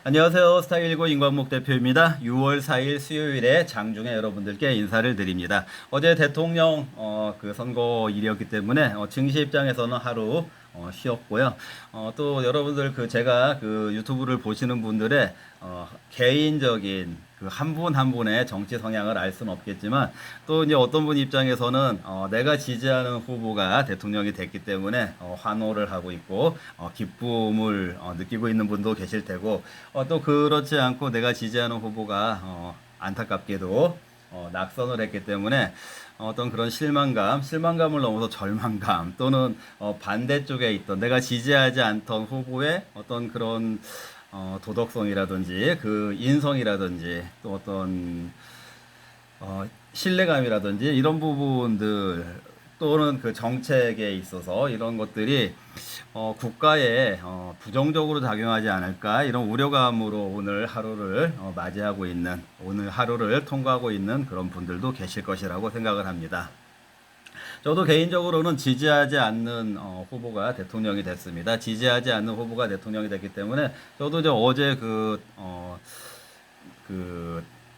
안녕하세요. 스타일19 임광목 대표입니다. 6월 4일 수요일에 장중에 여러분들께 인사를 드립니다. 어제 대통령 그 선거일이었기 때문에 증시 입장에서는 하루 쉬었고요. 또 여러분들 제가 유튜브를 보시는 분들의 개인적인 한 분 한 분의 정치 성향을 알 수는 없겠지만 또 이제 어떤 분 입장에서는 내가 지지하는 후보가 대통령이 됐기 때문에 환호를 하고 있고 기쁨을 느끼고 있는 분도 계실 테고 또 그렇지 않고 내가 지지하는 후보가 안타깝게도 낙선을 했기 때문에 어떤 그런 실망감을 넘어서 절망감 또는 반대쪽에 있던 내가 지지하지 않던 후보의 어떤 그런 도덕성이라든지 인성이라든지 또 어떤 신뢰감이라든지 이런 부분들 또는 정책에 있어서 이런 것들이 국가에 부정적으로 작용하지 않을까 이런 우려감으로 오늘 하루를 맞이하고 있는 오늘 하루를 통과하고 있는 그런 분들도 계실 것이라고 생각을 합니다. 저도 개인적으로는 지지하지 않는 후보가 대통령이 됐습니다. 지지하지 않는 후보가 대통령이 됐기 때문에 저도 이제 어제 그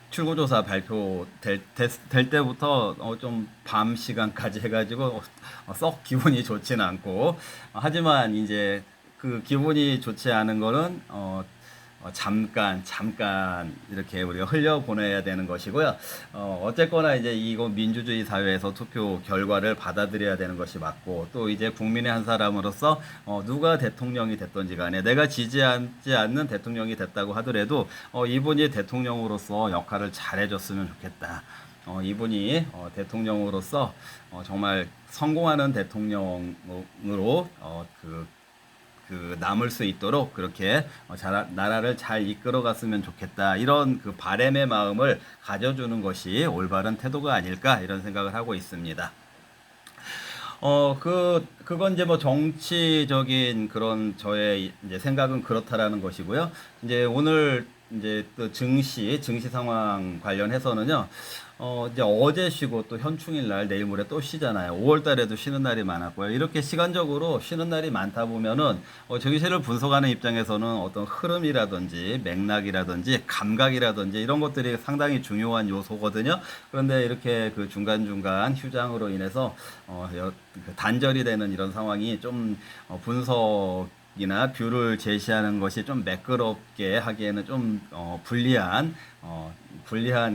출구조사 될 때부터 좀 밤 시간까지 해가지고 썩 기분이 좋지는 않고 하지만 이제 기분이 좋지 않은 거는 잠깐 이렇게 우리가 흘려보내야 되는 것이고요. 어쨌거나 이제 이거 민주주의 사회에서 투표 결과를 받아들여야 되는 것이 맞고 또 이제 국민의 한 사람으로서 누가 대통령이 됐던지 간에 내가 지지하지 않는 대통령이 됐다고 하더라도 이분이 대통령으로서 역할을 잘해줬으면 좋겠다. 이분이 대통령으로서 정말 성공하는 대통령으로 남을 수 있도록 그렇게 나라를 잘 이끌어 갔으면 좋겠다. 이런 바람의 마음을 가져주는 것이 올바른 태도가 아닐까 이런 생각을 하고 있습니다. 그건 이제 뭐 정치적인 그런 저의 이제 생각은 그렇다라는 것이고요. 이제 오늘 이제 또 증시 상황 관련해서는요. 이제 어제 쉬고 또 현충일 날 내일 모레 또 쉬잖아요. 5월 달에도 쉬는 날이 많았고요. 이렇게 시간적으로 쉬는 날이 많다 보면은 증시를 분석하는 입장에서는 어떤 흐름이라든지 맥락이라든지 감각이라든지 이런 것들이 상당히 중요한 요소거든요. 그런데 이렇게 중간중간 휴장으로 인해서 단절이 되는 이런 상황이 좀 분석이나 뷰를 제시하는 것이 좀 매끄럽게 하기에는 좀 불리한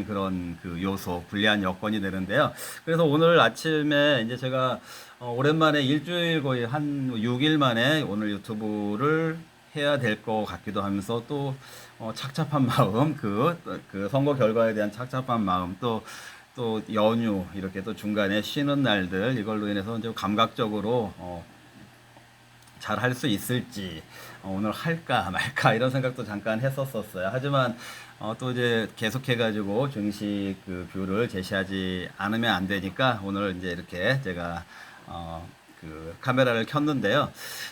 그런 요소, 불리한 여건이 되는데요. 그래서 오늘 아침에 이제 제가 오랜만에 일주일 거의 한 6일 만에 오늘 유튜브를 해야 될 것 같기도 하면서 또 착잡한 마음, 선거 결과에 대한 착잡한 마음, 또 연휴 이렇게 또 중간에 쉬는 날들 이걸로 인해서 이제 감각적으로 잘 할 수 있을지 오늘 할까 말까 이런 생각도 잠깐 했었어요. 하지만 또 이제 계속해가지고 증시 뷰를 제시하지 않으면 안 되니까 오늘 이제 이렇게 제가 카메라를 켰는데요.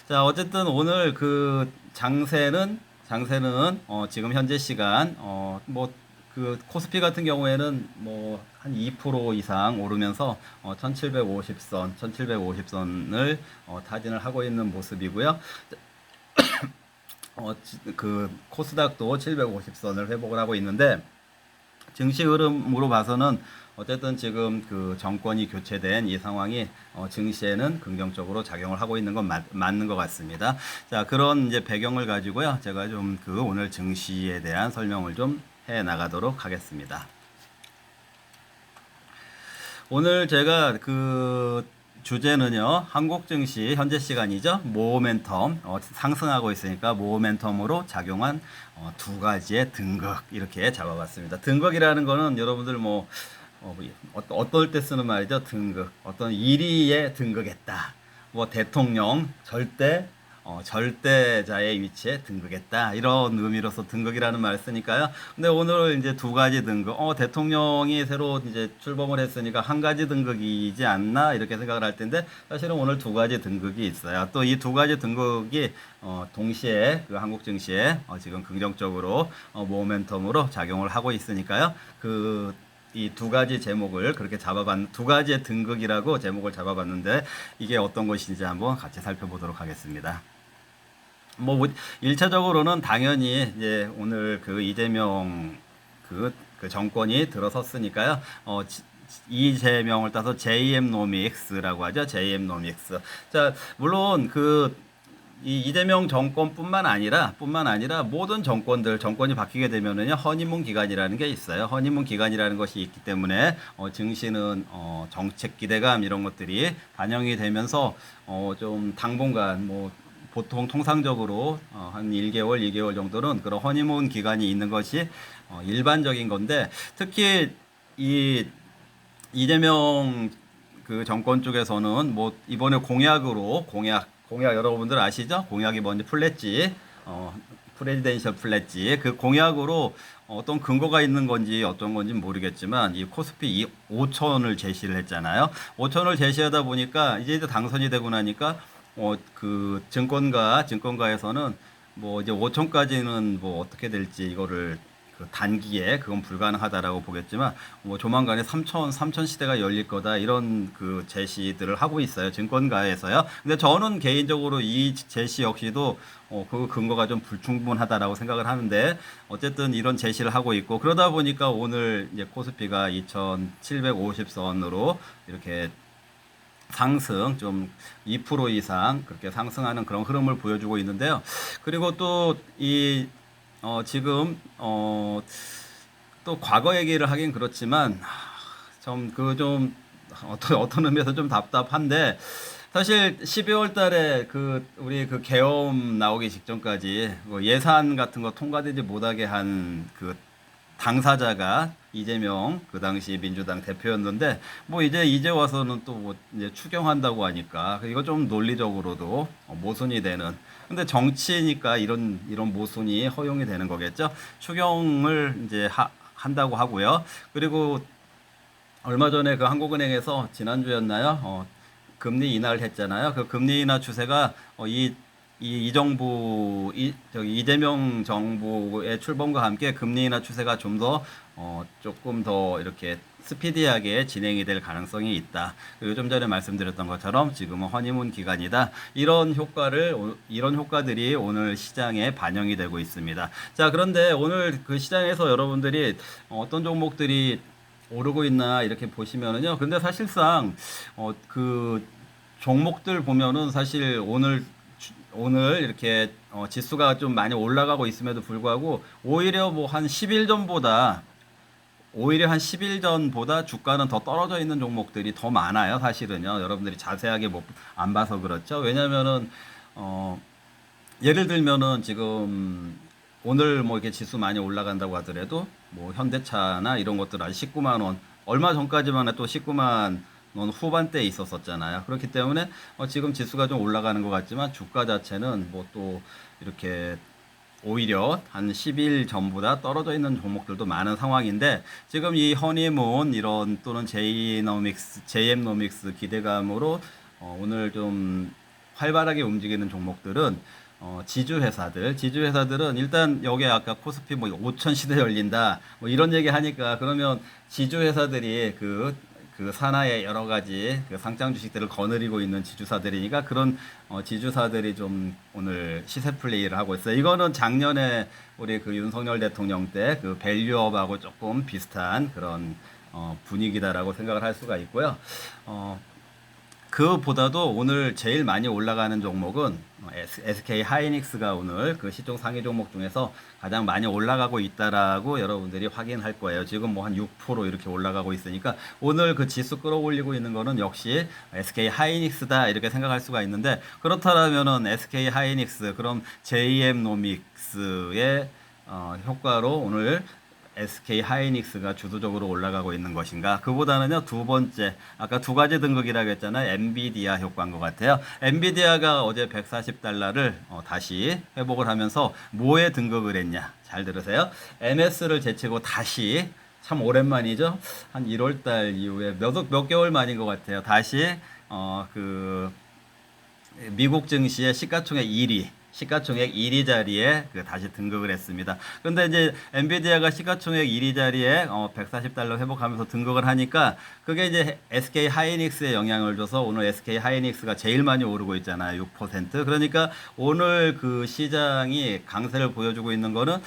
자, 어쨌든 오늘 장세는 지금 현재 시간 코스피 같은 경우에는 뭐 한 2% 이상 오르면서 1750선을 타진을 하고 있는 모습이고요. 코스닥도 750선을 회복을 하고 있는데 증시 흐름으로 봐서는 어쨌든 지금 정권이 교체된 이 상황이 증시에는 긍정적으로 작용을 하고 있는 건 맞는 것 같습니다. 자, 그런 이제 배경을 가지고요. 제가 좀 오늘 증시에 대한 설명을 좀 해 나가도록 하겠습니다. 오늘 제가 주제는요, 한국 증시 현재 시간이죠. 모멘텀, 상승하고 있으니까 모멘텀으로 작용한 두 가지의 등극, 이렇게 잡아봤습니다. 등극이라는 거는 여러분들 어떨 때 쓰는 말이죠. 등극. 어떤 1위에 등극했다. 대통령, 절대자의 위치에 등극했다. 이런 의미로서 등극이라는 말을 쓰니까요. 근데 오늘 이제 두 가지 등극, 대통령이 새로 이제 출범을 했으니까 한 가지 등극이지 않나 이렇게 생각을 할 텐데 사실은 오늘 두 가지 등극이 있어요. 또 이 두 가지 등극이 동시에 한국 증시에 지금 긍정적으로 모멘텀으로 작용을 하고 있으니까요. 이 두 가지 제목을 그렇게 두 가지의 등극이라고 제목을 잡아봤는데 이게 어떤 것인지 한번 같이 살펴보도록 하겠습니다. 뭐 일차적으로는 당연히 이제 오늘 그 이재명 그 정권이 들어섰으니까요. 이재명을 따서 JM노믹스라고 하죠. JM노믹스. 자, 물론 이 이재명 정권뿐만 아니라 모든 정권이 바뀌게 되면은요 허니문 기간이라는 게 있어요. 허니문 기간이라는 것이 있기 때문에 증시는 정책 기대감 이런 것들이 반영이 되면서 좀 당분간 뭐 보통 통상적으로 한 1개월, 2개월 정도는 그런 허니문 기간이 있는 것이 일반적인 건데, 특히 이 이재명 그 정권 쪽에서는 뭐 이번에 공약 여러분들 아시죠? 공약이 뭔지 플랫지, 프레지덴셜 플랫지, 그 공약으로 어떤 근거가 있는 건지 어떤 건지 모르겠지만 이 코스피 5천을 제시를 했잖아요. 5천을 제시하다 보니까 이제 당선이 되고 나니까 그 증권가에서는 뭐 이제 5천까지는 뭐 어떻게 될지 이거를 그 단기에 그건 불가능하다라고 보겠지만 뭐 조만간에 3천 시대가 열릴 거다 이런 그 제시들을 하고 있어요. 증권가에서요. 근데 저는 개인적으로 이 제시 역시도 그 근거가 좀 불충분하다라고 생각을 하는데, 어쨌든 이런 제시를 하고 있고, 그러다 보니까 오늘 이제 코스피가 2,750선으로 이렇게 상승 좀 2% 이상 그렇게 상승하는 그런 흐름을 보여주고 있는데요. 그리고 또 지금 또 과거 얘기를 하긴 그렇지만 좀 어떤 의미에서 좀 답답한데, 사실 12월 달에 우리 계엄 나오기 직전까지 뭐 예산 같은 거 통과되지 못하게 한 당사자가 이재명 그 당시 민주당 대표였는데, 뭐 이제 와서는 또 뭐 이제 추경한다고 하니까 이거 좀 논리적으로도 모순이 되는, 근데 정치니까 이런 모순이 허용이 되는 거겠죠. 추경을 이제 한다고 하고요. 그리고 얼마 전에 그 한국은행에서 지난주였나요? 금리 인하를 했잖아요. 그 금리 인하 추세가 이 정부, 이재명 정부의 출범과 함께 금리 인하 추세가 조금 더 이렇게 스피디하게 진행이 될 가능성이 있다. 그리고 좀 전에 말씀드렸던 것처럼 지금은 허니문 기간이다. 이런 효과들이 오늘 시장에 반영이 되고 있습니다. 자, 그런데 오늘 그 시장에서 여러분들이 어떤 종목들이 오르고 있나 이렇게 보시면은요. 근데 사실상 그 종목들 보면은 사실 오늘 이렇게 지수가 좀 많이 올라가고 있음에도 불구하고 오히려 한 10일 전보다 주가는 더 떨어져 있는 종목들이 더 많아요. 사실은요. 여러분들이 자세하게 안 봐서 그렇죠. 왜냐면은 예를 들면은 지금 오늘 뭐 이렇게 지수 많이 올라간다고 하더라도 뭐 현대차나 이런 것들 아직 19만 원, 얼마 전까지만 해도 19만 원 후반대에 있었었잖아요. 그렇기 때문에 지금 지수가 좀 올라가는 것 같지만 주가 자체는 뭐 또 이렇게 오히려 한 10일 전보다 떨어져 있는 종목들도 많은 상황인데, 지금 이 허니문 또는 JM노믹스 기대감으로 오늘 좀 활발하게 움직이는 종목들은 지주회사들은 일단 여기 아까 코스피 뭐 5천 시대 열린다 뭐 이런 얘기 하니까, 그러면 지주회사들이 산하의 여러 가지 상장 주식들을 거느리고 있는 지주사들이니까, 그런 지주사들이 좀 오늘 시세 플레이를 하고 있어요. 이거는 작년에 우리 윤석열 대통령 때 밸류업하고 조금 비슷한 그런 분위기다라고 생각을 할 수가 있고요. 그보다도 오늘 제일 많이 올라가는 종목은 SK 하이닉스가 오늘 시총 상위 종목 중에서 가장 많이 올라가고 있다라고 여러분들이 확인할 거예요. 지금 뭐 한 6% 이렇게 올라가고 있으니까 오늘 지수 끌어올리고 있는 거는 역시 SK 하이닉스다 이렇게 생각할 수가 있는데, 그렇다면은 SK 하이닉스 그럼 JM 노믹스의 효과로 오늘 SK 하이닉스가 주도적으로 올라가고 있는 것인가? 그보다는요, 두 번째, 아까 두 가지 등급이라고 했잖아요. 엔비디아 효과인 것 같아요. 엔비디아가 어제 $140를 다시 회복을 하면서 뭐에 등극을 했냐? 잘 들으세요. MS를 제치고 다시, 참 오랜만이죠? 한 1월 달 이후에 몇 개월 만인 것 같아요. 다시, 미국 증시의 시가총액 1위, 시가총액 1위 자리에 그 다시 등극을 했습니다. 그런데 이제 엔비디아가 시가총액 1위 자리에 140달러 회복하면서 등극을 하니까 그게 이제 SK 하이닉스에 영향을 줘서 오늘 SK 하이닉스가 제일 많이 오르고 있잖아요. 6%. 그러니까 오늘 그 시장이 강세를 보여주고 있는 거는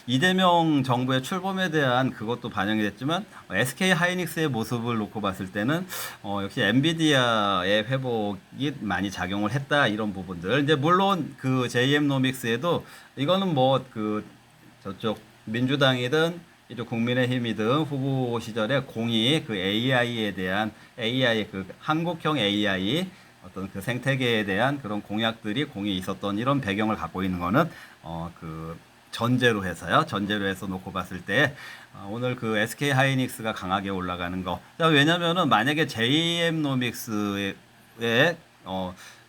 이재명 정부의 출범에 대한 그것도 반영이 됐지만 SK 하이닉스의 모습을 놓고 봤을 때는 역시 엔비디아의 회복이 많이 작용을 했다 이런 부분들. 이제 물론 그 JM노믹스에도 이거는 뭐 그 저쪽 민주당이든 이쪽 국민의힘이든 후보 시절에 공이 그 AI에 대한 AI 그 한국형 AI 어떤 그 생태계에 대한 그런 공이 있었던 이런 배경을 갖고 있는 거는 그 전제로 해서요. 전제로 해서 놓고 봤을 때 오늘 그 SK 하이닉스가 강하게 올라가는 거. 자, 왜냐면은 만약에 JM노믹스에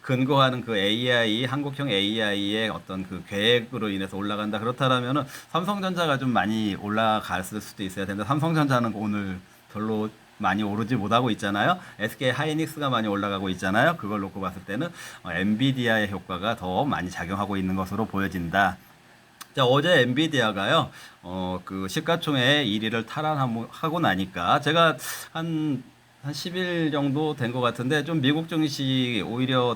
근거하는 그 AI 한국형 AI의 어떤 그 계획으로 인해서 올라간다 그렇다라면은 삼성전자가 좀 많이 올라갔을 수도 있어야 되는데 삼성전자는 오늘 별로 많이 오르지 못하고 있잖아요. SK 하이닉스가 많이 올라가고 있잖아요. 그걸 놓고 봤을 때는 엔비디아의 효과가 더 많이 작용하고 있는 것으로 보여진다. 자, 어제 엔비디아가요, 그 시가총액 1위를 탈환하고 나니까 제가 한 10일 정도 된 것 같은데 좀 미국 증시 오히려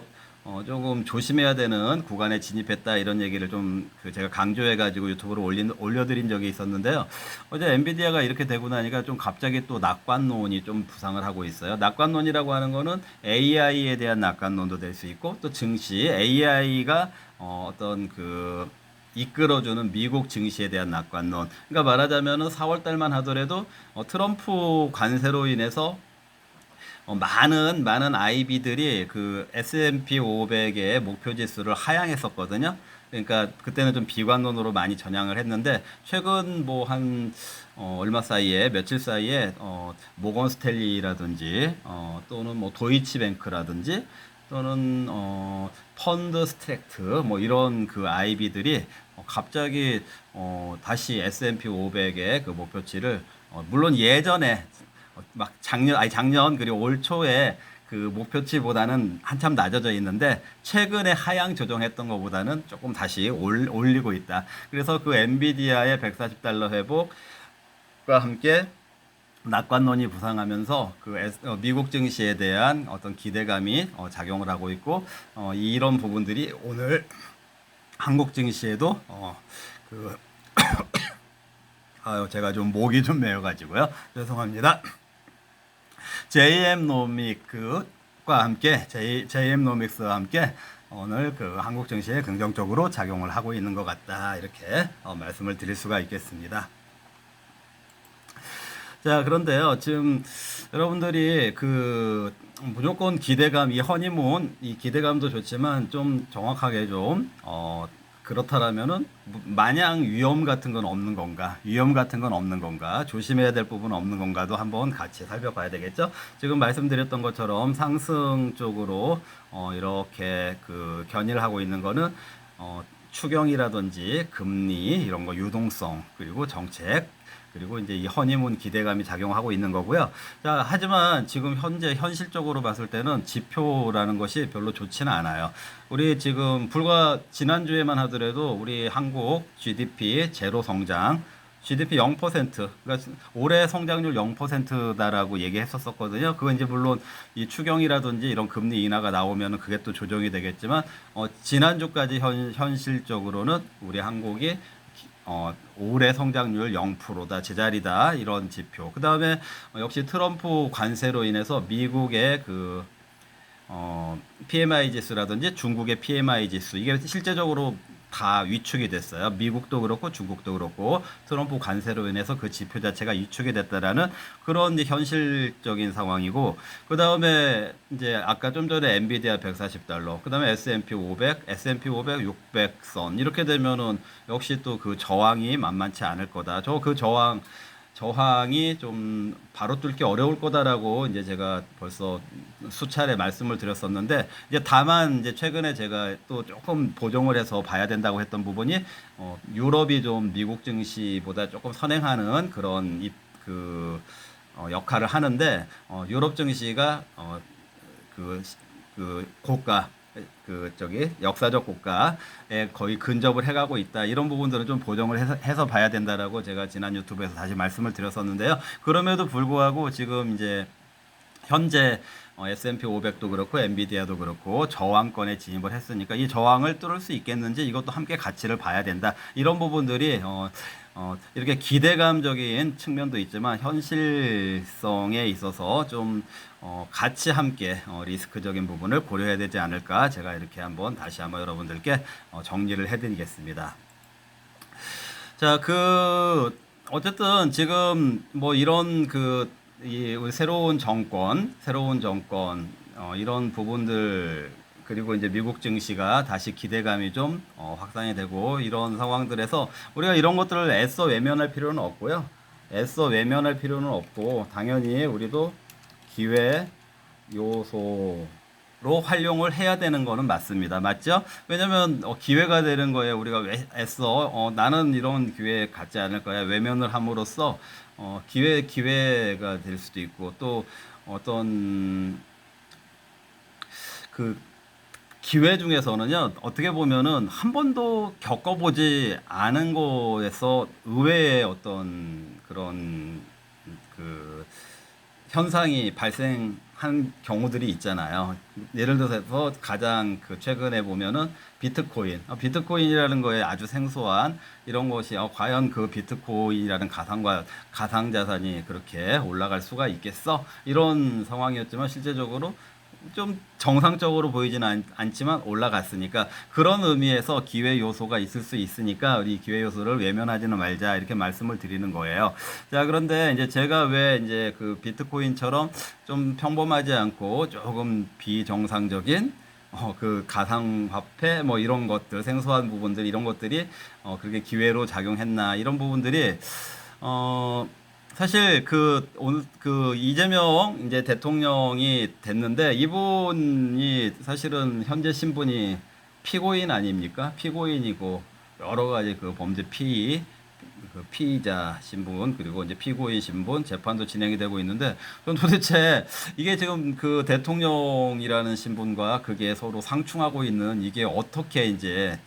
조금 조심해야 되는 구간에 진입했다 이런 얘기를 좀 그 제가 강조해가지고 유튜브로 올려드린 적이 있었는데요. 어제 엔비디아가 이렇게 되고 나니까 좀 갑자기 또 낙관론이 좀 부상을 하고 있어요. 낙관론이라고 하는 거는 AI에 대한 낙관론도 될 수 있고 또 증시 AI가 어떤 그 이끌어주는 미국 증시에 대한 낙관론. 그러니까 말하자면은 4월 달만 하더라도 트럼프 관세로 인해서 많은 IB들이 그 S&P 500의 목표 지수를 하향했었거든요. 그러니까 그때는 좀 비관론으로 많이 전향을 했는데 최근 뭐 한 얼마 사이에 며칠 사이에 모건 스탠리라든지 또는 뭐 도이치뱅크라든지 또는 펀드 스트랙트 뭐 이런 그 IB들이 갑자기 다시 S&P 500의 그 목표치를 물론 예전에 막 작년 그리고 올 초에 그 목표치보다는 한참 낮아져 있는데 최근에 하향 조정했던 것보다는 조금 다시 올리고 있다. 그래서 그 엔비디아의 140달러 회복과 함께 낙관론이 부상하면서 그 미국 증시에 대한 어떤 기대감이 작용을 하고 있고 이런 부분들이 오늘 한국 증시에도 그 아유 제가 좀 목이 좀 메어가지고요 죄송합니다. JM노믹과 함께 JM노믹스와 함께 오늘 그 한국 증시에 긍정적으로 작용을 하고 있는 것 같다 이렇게 말씀을 드릴 수가 있겠습니다. 자, 그런데요, 지금 여러분들이 그 무조건 기대감, 이 허니문, 이 기대감도 좋지만 좀 정확하게 좀, 그렇다라면은 마냥 위험 같은 건 없는 건가? 위험 같은 건 없는 건가? 조심해야 될 부분은 없는 건가도 한번 같이 살펴봐야 되겠죠? 지금 말씀드렸던 것처럼 상승 쪽으로 이렇게 그 견인을 하고 있는 거는 추경이라든지 금리 이런 거 유동성 그리고 정책 그리고 이제 이 허니문 기대감이 작용하고 있는 거고요. 자, 하지만 지금 현재 현실적으로 봤을 때는 지표라는 것이 별로 좋지는 않아요. 우리 지금 불과 지난주에만 하더라도 우리 한국 GDP 제로 성장, GDP 0%, 그러니까 올해 성장률 0%다라고 얘기했었거든요. 그건 이제 물론 이 추경이라든지 이런 금리 인하가 나오면 그게 또 조정이 되겠지만, 지난주까지 현실적으로는 우리 한국이 올해 성장률 0%다, 제자리다, 이런 지표. 그 다음에 역시 트럼프 관세로 인해서 미국의 그, PMI 지수라든지 중국의 PMI 지수, 이게 실제적으로 다 위축이 됐어요. 미국도 그렇고 중국도 그렇고 트럼프 관세로 인해서 그 지표 자체가 위축이 됐다라는 그런 현실적인 상황이고 그 다음에 이제 아까 좀 전에 엔비디아 140달러, 그 다음에 S&P 500, S&P 500 600선 이렇게 되면은 역시 또 그 저항이 만만치 않을 거다. 그 저항이 좀 바로 뚫기 어려울 거다라고 이제 제가 벌써 수차례 말씀을 드렸었는데 이제 다만 이제 최근에 제가 또 조금 보정을 해서 봐야 된다고 했던 부분이 유럽이 좀 미국 증시보다 조금 선행하는 그런 역할을 하는데 유럽 증시가 그 고가 그 저기 역사적 국가에 거의 근접을 해가고 있다. 이런 부분들은 좀 보정을 해서 봐야 된다라고 제가 지난 유튜브에서 다시 말씀을 드렸었는데요. 그럼에도 불구하고 지금 이제 현재 S&P 500도 그렇고 엔비디아도 그렇고 저항권에 진입을 했으니까 이 저항을 뚫을 수 있겠는지 이것도 함께 가치를 봐야 된다. 이런 부분들이 이렇게 기대감적인 측면도 있지만 현실성에 있어서 좀 같이 함께 리스크적인 부분을 고려해야 되지 않을까, 제가 이렇게 한번 다시 한번 여러분들께 정리를 해드리겠습니다. 자, 어쨌든 지금 뭐 이런 우리 새로운 정권, 이런 부분들, 그리고 이제 미국 증시가 다시 기대감이 좀 확산이 되고 이런 상황들에서 우리가 이런 것들을 애써 외면할 필요는 없고요. 애써 외면할 필요는 없고, 당연히 우리도 기회 요소로 활용을 해야 되는 거는 맞습니다. 맞죠? 왜냐면 기회가 되는 거에 우리가 왜 애써 나는 이런 기회 갖지 않을 거야 외면을 함으로써 기회가 될 수도 있고, 또 어떤 그 기회 중에서는요, 어떻게 보면은 한 번도 겪어보지 않은 거에서 의외의 어떤 그런 그 현상이 발생한 경우들이 있잖아요. 예를 들어서 가장 최근에 보면은 비트코인이라는 거에 아주 생소한 이런 것이 과연 그 비트코인이라는 가상 자산이 그렇게 올라갈 수가 있겠어? 이런 상황이었지만 실제적으로 좀 정상적으로 보이지는 않지만 올라갔으니까, 그런 의미에서 기회 요소가 있을 수 있으니까 우리 기회 요소를 외면하지는 말자, 이렇게 말씀을 드리는 거예요. 자, 그런데 이제 제가 왜 이제 그 비트코인처럼 좀 평범하지 않고 조금 비정상적인 그 가상화폐 뭐 이런 것들, 생소한 부분들, 이런 것들이 그렇게 기회로 작용했나, 이런 부분들이 사실 오늘 이재명 이제 대통령이 됐는데, 이분이 사실은 현재 신분이 피고인 아닙니까? 피고인이고 여러 가지 범죄 피의자 신분, 그리고 이제 피고인 신분, 재판도 진행이 되고 있는데, 전 도대체 이게 지금 그 대통령이라는 신분과 그게 서로 상충하고 있는 이게 어떻게 이제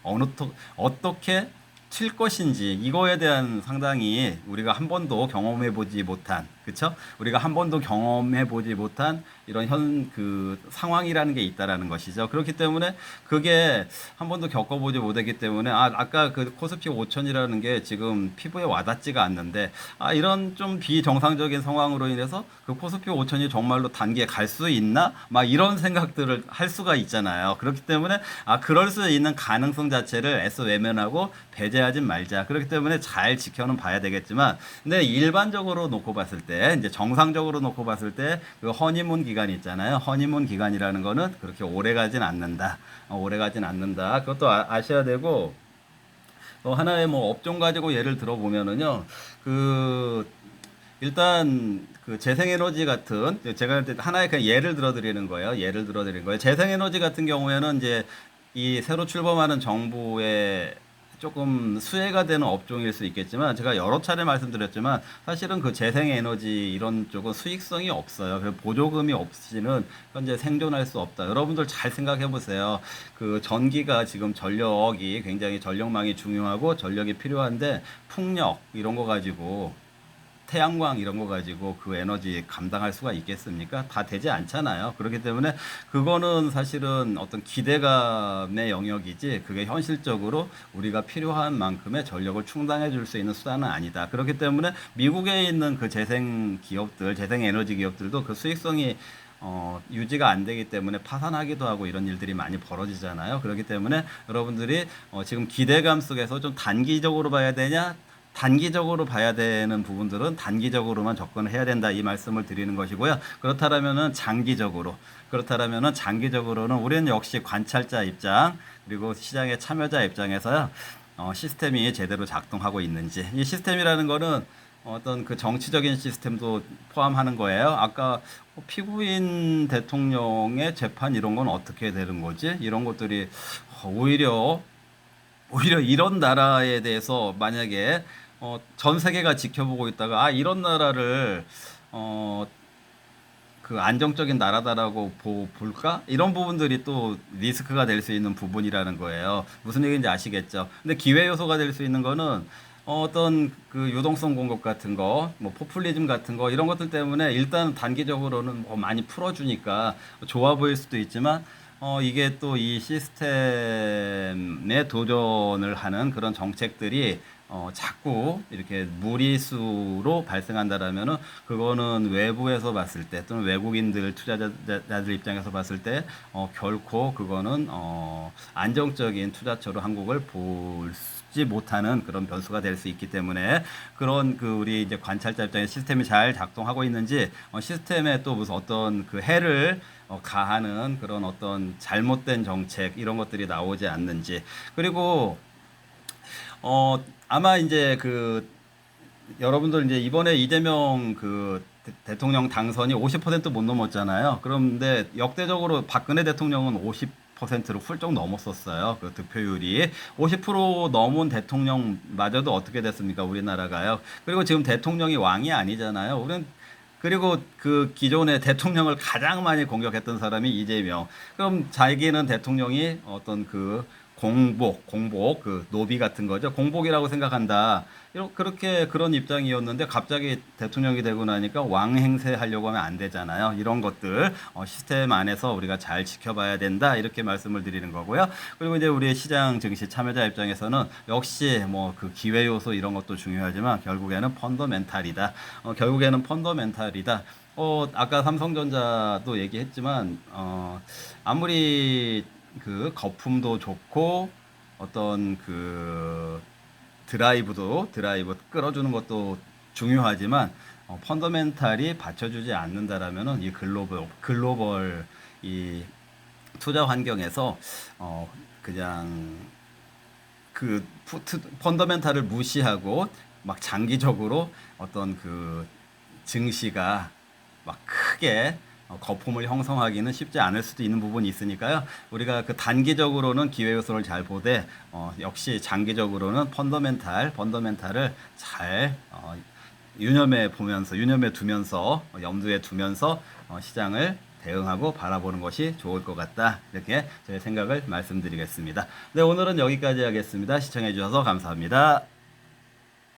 어떻게 칠 것인지, 이거에 대한 상당히 우리가 한 번도 경험해 보지 못한, 그쵸? 우리가 한 번도 경험해 보지 못한 이런 상황이라는 게 있다라는 것이죠. 그렇기 때문에 그게 한 번도 겪어보지 못했기 때문에, 아까 그 코스피 5천이라는 게 지금 피부에 와닿지가 않는데, 이런 좀 비정상적인 상황으로 인해서 그 코스피 5천이 정말로 단기에 갈 수 있나? 막 이런 생각들을 할 수가 있잖아요. 그렇기 때문에 그럴 수 있는 가능성 자체를 애써 외면하고 배제하지 말자. 그렇기 때문에 잘 지켜는 봐야 되겠지만, 근데 일반적으로 놓고 봤을 때, 이제 정상적으로 놓고 봤을 때 그 허니문 기간이 있잖아요. 허니문 기간이라는 거는 그렇게 오래 가진 않는다. 오래 가진 않는다. 그것도 아셔야 되고, 하나의 뭐 업종 가지고 예를 들어보면은요, 일단 재생에너지 같은, 제가 하나의 그냥 예를 들어드리는 거예요. 재생에너지 같은 경우에는 이제 이 새로 출범하는 정부의 조금 수혜가 되는 업종일 수 있겠지만, 제가 여러 차례 말씀드렸지만 사실은 그 재생에너지 이런 쪽은 수익성이 없어요. 보조금이 없이는 현재 생존할 수 없다. 여러분들 잘 생각해 보세요. 전기가 지금 전력이 굉장히, 전력망이 중요하고 전력이 필요한데, 풍력 이런 거 가지고, 태양광 이런 거 가지고 그 에너지 감당할 수가 있겠습니까? 다 되지 않잖아요. 그렇기 때문에 그거는 사실은 어떤 기대감의 영역이지, 그게 현실적으로 우리가 필요한 만큼의 전력을 충당해 줄 수 있는 수단은 아니다. 그렇기 때문에 미국에 있는 그 재생 에너지 기업들도 그 수익성이 유지가 안 되기 때문에 파산하기도 하고 이런 일들이 많이 벌어지잖아요. 그렇기 때문에 여러분들이 지금 기대감 속에서 좀 단기적으로 봐야 되냐, 단기적으로 봐야 되는 부분들은 단기적으로만 접근을 해야 된다, 이 말씀을 드리는 것이고요. 그렇다면은 장기적으로는 우리는 역시 관찰자 입장, 그리고 시장의 참여자 입장에서요, 시스템이 제대로 작동하고 있는지, 이 시스템이라는 거는 어떤 그 정치적인 시스템도 포함하는 거예요. 아까 피고인 대통령의 재판 이런 건 어떻게 되는 거지? 이런 것들이 오히려 이런 나라에 대해서 만약에 전 세계가 지켜보고 있다가 이런 나라를 그 안정적인 나라다라고 볼까? 이런 부분들이 또 리스크가 될 수 있는 부분이라는 거예요. 무슨 얘기인지 아시겠죠? 근데 기회 요소가 될 수 있는 거는 어떤 그 유동성 공급 같은 거, 뭐 포퓰리즘 같은 거 이런 것들 때문에 일단 단기적으로는 뭐 많이 풀어주니까 좋아 보일 수도 있지만 이게 또 이 시스템에 도전을 하는 그런 정책들이 자꾸 이렇게 무리수로 발생한다라면은 그거는 외부에서 봤을 때 또는 외국인들 투자자들 입장에서 봤을 때 결코 그거는 안정적인 투자처로 한국을 볼지 못하는 그런 변수가 될 수 있기 때문에 그런 그 우리 이제 관찰자 입장에 시스템이 잘 작동하고 있는지 시스템에 또 무슨 어떤 그 해를 가하는 그런 어떤 잘못된 정책 이런 것들이 나오지 않는지 그리고 아마 이제 그 여러분들 이제 이번에 이재명 그 대통령 당선이 50%못 넘었잖아요. 그런데 역대적으로 박근혜 대통령은 50%를 훌쩍 넘었었어요. 그 득표율이 50% 넘은 대통령마저도 어떻게 됐습니까? 우리나라가요. 그리고 지금 대통령이 왕이 아니잖아요. 우리는 그리고 그 기존의 대통령을 가장 많이 공격했던 사람이 이재명. 그럼 자기는 대통령이 어떤 그 공복, 그 노비 같은 거죠. 공복이라고 생각한다. 그렇게 그런 입장이었는데 갑자기 대통령이 되고 나니까 왕 행세하려고 하면 안 되잖아요. 이런 것들 시스템 안에서 우리가 잘 지켜봐야 된다. 이렇게 말씀을 드리는 거고요. 그리고 이제 우리 시장 증시 참여자 입장에서는 역시 뭐 그 기회 요소 이런 것도 중요하지만 결국에는 펀더멘탈이다. 결국에는 펀더멘탈이다. 아까 삼성전자도 얘기했지만 아무리 그 거품도 좋고 어떤 그 드라이브 끌어주는 것도 중요하지만 펀더멘탈이 받쳐주지 않는다라면은 이 글로벌 이 투자 환경에서 그냥 그 펀더멘탈을 무시하고 막 장기적으로 어떤 그 증시가 막 크게 거품을 형성하기는 쉽지 않을 수도 있는 부분이 있으니까요. 우리가 그 단기적으로는 기회 요소를 잘 보되 역시 장기적으로는 펀더멘탈을 잘 유념해 두면서 염두에 두면서 시장을 대응하고 바라보는 것이 좋을 것 같다. 이렇게 제 생각을 말씀드리겠습니다. 네, 오늘은 여기까지 하겠습니다. 시청해 주셔서 감사합니다.